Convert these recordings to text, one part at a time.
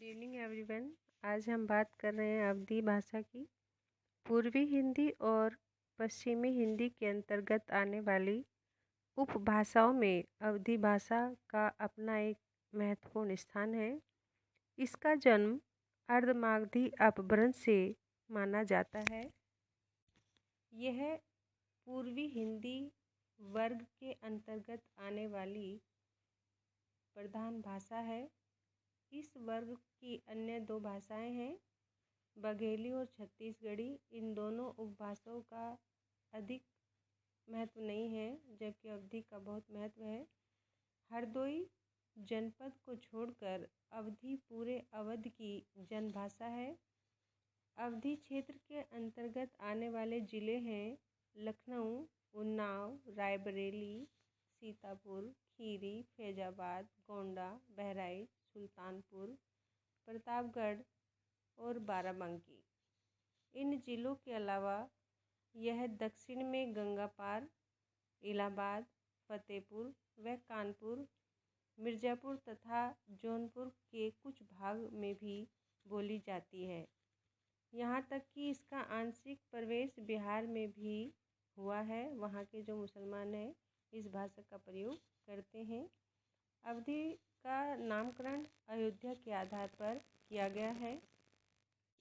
Good evening everyone. आज हम बात कर रहे हैं अवधी भाषा की। पूर्वी हिंदी और पश्चिमी हिंदी के अंतर्गत आने वाली उपभाषाओं में अवधी भाषा का अपना एक महत्वपूर्ण स्थान है। इसका जन्म अर्धमागधी अपभ्रंश से माना जाता है। यह पूर्वी हिंदी वर्ग के अंतर्गत आने वाली प्रधान भाषा है। इस वर्ग की अन्य दो भाषाएं हैं, बघेली और छत्तीसगढ़ी। इन दोनों उपभाषाओं का अधिक महत्व नहीं है, जबकि अवधी का बहुत महत्व है। हरदोई जनपद को छोड़कर अवधी पूरे अवध की जनभाषा है। अवधी क्षेत्र के अंतर्गत आने वाले जिले हैं लखनऊ, उन्नाव, रायबरेली, सीतापुर, खीरी, फैजाबाद, गोंडा, बहराइच, सुल्तानपुर, प्रतापगढ़ और बाराबंकी। इन जिलों के अलावा यह दक्षिण में गंगा पार, इलाहाबाद, फतेहपुर व कानपुर, मिर्ज़ापुर तथा जौनपुर के कुछ भाग में भी बोली जाती है। यहाँ तक कि इसका आंशिक प्रवेश बिहार में भी हुआ है। वहाँ के जो मुसलमान हैं इस भाषा का प्रयोग करते हैं। अवधी का नामकरण अयोध्या के आधार पर किया गया है।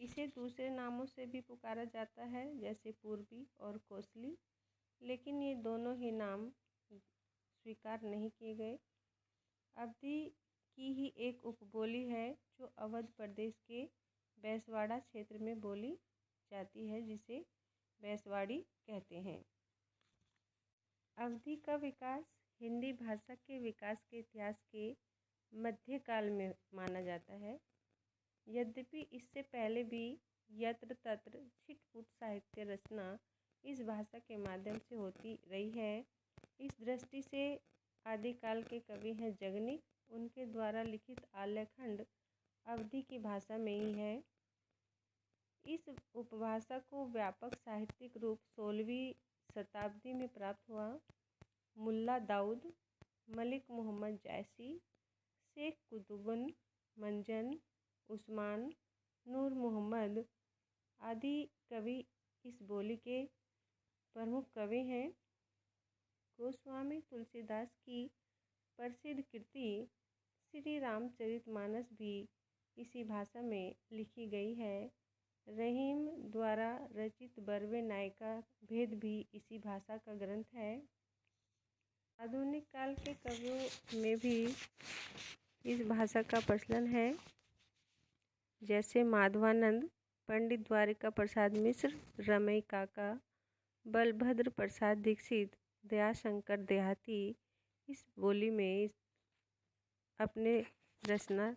इसे दूसरे नामों से भी पुकारा जाता है, जैसे पूर्वी और कोसली, लेकिन ये दोनों ही नाम स्वीकार नहीं किए गए। अवधी की ही एक उपबोली है जो अवध प्रदेश के बैसवाड़ा क्षेत्र में बोली जाती है, जिसे बैसवाड़ी कहते हैं। अवधी का विकास हिंदी भाषा के विकास के इतिहास के मध्यकाल में माना जाता है। यद्यपि इससे पहले भी यत्र तत्र छिटपुट साहित्य रचना इस भाषा के माध्यम से होती रही है। इस दृष्टि से आदिकाल के कवि हैं जगनिक, उनके द्वारा लिखित आल्यखंड अवधी की भाषा में ही है। इस उपभाषा को व्यापक साहित्यिक रूप 16वीं शताब्दी में प्राप्त हुआ। मुल्ला दाऊद, मलिक मोहम्मद जायसी, शेख कुतुबुन मंजन, उस्मान, नूर मोहम्मद आदि कवि इस बोली के प्रमुख कवि हैं। गोस्वामी तुलसीदास की प्रसिद्ध कृति श्री रामचरितमानस भी इसी भाषा में लिखी गई है। रहीम द्वारा रचित बरवे नायिका भेद भी इसी भाषा का ग्रंथ है। आधुनिक काल के कवियों में भी इस भाषा का प्रचलन है, जैसे माधवानंद, पंडित द्वारिका प्रसाद मिश्र, रमई काका, बलभद्र प्रसाद दीक्षित, दयाशंकर देहाती इस बोली में अपने रचना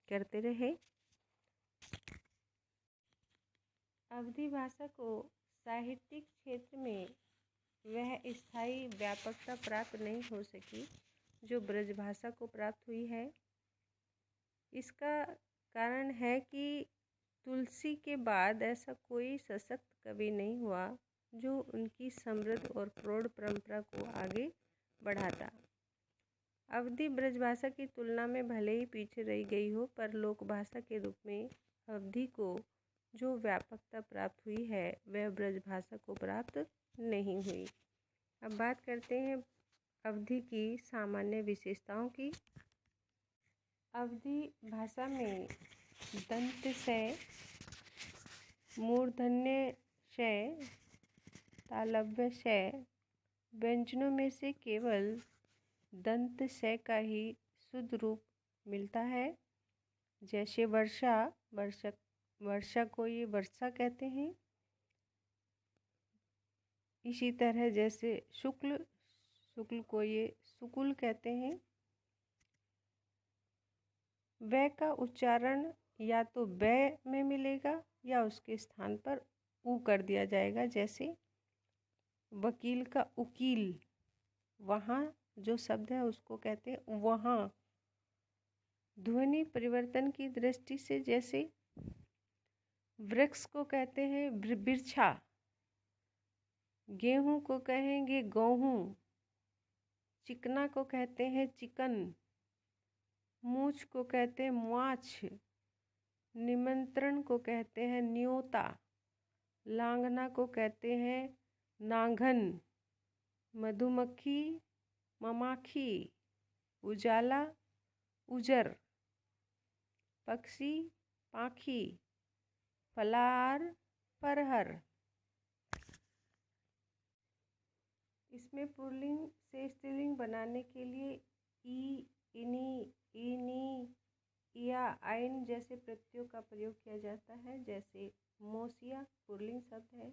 करते रहे। अवधी भाषा को साहित्यिक क्षेत्र में वह स्थायी व्यापकता प्राप्त नहीं हो सकी जो ब्रजभाषा को प्राप्त हुई है। इसका कारण है कि तुलसी के बाद ऐसा कोई सशक्त कवि नहीं हुआ जो उनकी समृद्ध और प्रौढ़ परंपरा को आगे बढ़ाता। अवधी ब्रजभाषा की तुलना में भले ही पीछे रह गई हो, पर लोकभाषा के रूप में अवधी को जो व्यापकता प्राप्त हुई है वह ब्रजभाषा को प्राप्त नहीं हुई। अब बात करते हैं अवधी की सामान्य विशेषताओं की। अवधी भाषा में दंत श, मूर्धन्य श, तालव्य श व्यंजनों में से केवल दंत श का ही शुद्ध रूप मिलता है। जैसे वर्षा, वर्षा को ये वर्षा कहते हैं। इसी तरह जैसे शुक्ल, शुक्ल को ये शुकुल कहते हैं। व का उच्चारण या तो ब में मिलेगा या उसके स्थान पर उ कर दिया जाएगा। जैसे वकील का उकील, वहाँ जो शब्द है उसको कहते हैं वहाँ। ध्वनि परिवर्तन की दृष्टि से जैसे वृक्ष को कहते हैं वृक्षा, गेहूँ को कहेंगे गेहूँ, चिकना को कहते हैं चिकन, मूछ को कहते हैं मुआछ, निमंत्रण को कहते हैं न्योता। लांगना को कहते हैं नांगन। मधुमक्खी ममाखी। उजाला उजर। पक्षी पाखी। फलाहार फरहर। इसमें पुल्लिंग से स्त्रीलिंग बनाने के लिए ई, इनी, इनी, या आइन जैसे प्रत्ययों का प्रयोग किया जाता है। जैसे मौसिया पुल्लिंग शब्द है।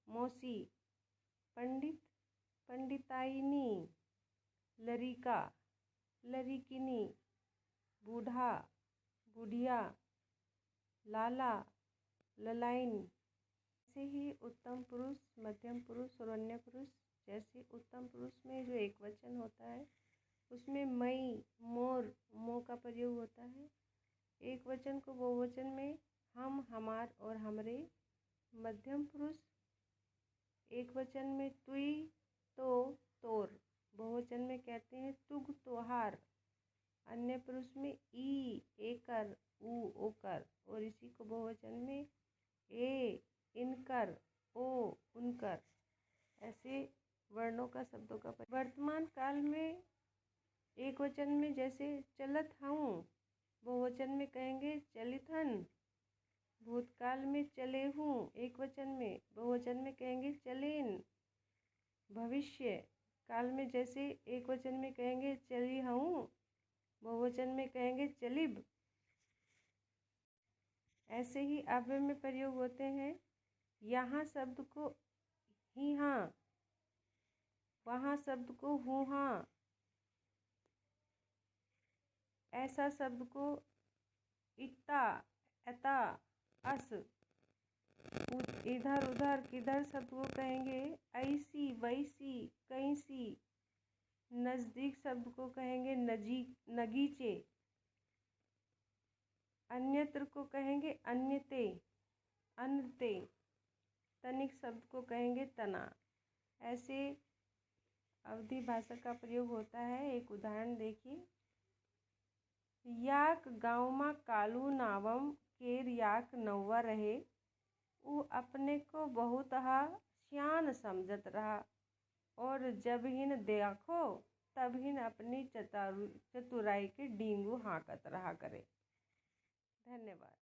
मौसी। पंडित पंडिताइनी। लरिका लरिकिनी। बूढ़ा बुढ़िया। लाला ललाइन। ऐसे ही उत्तम पुरुष, मध्यम पुरुष और अन्य पुरुष। जैसे उत्तम पुरुष में जो एक वचन होता है उसमें मई, मोर, मो का प्रयोग होता है। एक वचन को बहुवचन में हम, हमार और हमरे। मध्यम पुरुष एक वचन में तुई, तो, तोर। बहुवचन में कहते हैं तुग, तोहार। अन्य पुरुष में ई, एकर, ऊ, ओकर। और इसी को बहुवचन में ए, इनकर, ओ, उनकर। ऐसे वर्णों का, शब्दों का वर्तमान काल में एक वचन में जैसे चलत हूँ, बहुवचन में कहेंगे चलित हन। भूतकाल में चले हूँ एक वचन में, बहुवचन में कहेंगे चलेन। भविष्य काल में जैसे एक वचन में कहेंगे चली हूँ, बहुवचन में कहेंगे चलिब। ऐसे ही अव्यय में प्रयोग होते हैं यहाँ शब्द को ही हाँ, वहाँ शब्द को हूँ हाँ, ऐसा शब्द को इत्ता, अता, अस। इधर उधर किधर शब्द को कहेंगे ऐसी, वैसी, कैसी। नज़दीक शब्द को कहेंगे नगीचे। अन्यत्र को कहेंगे अन्यते, अन्यते। तनिक शब्द को कहेंगे तना। ऐसे अवधी भाषा का प्रयोग होता है। एक उदाहरण देखिए। याक गाँव मा कालू नावम केर याक नौवा रहे। वो अपने को बहुत हा सियान समझत रहा और जब हिन देखो तब हिन अपनी चतुराई के डींगू हाँकत रहा करे। धन्यवाद।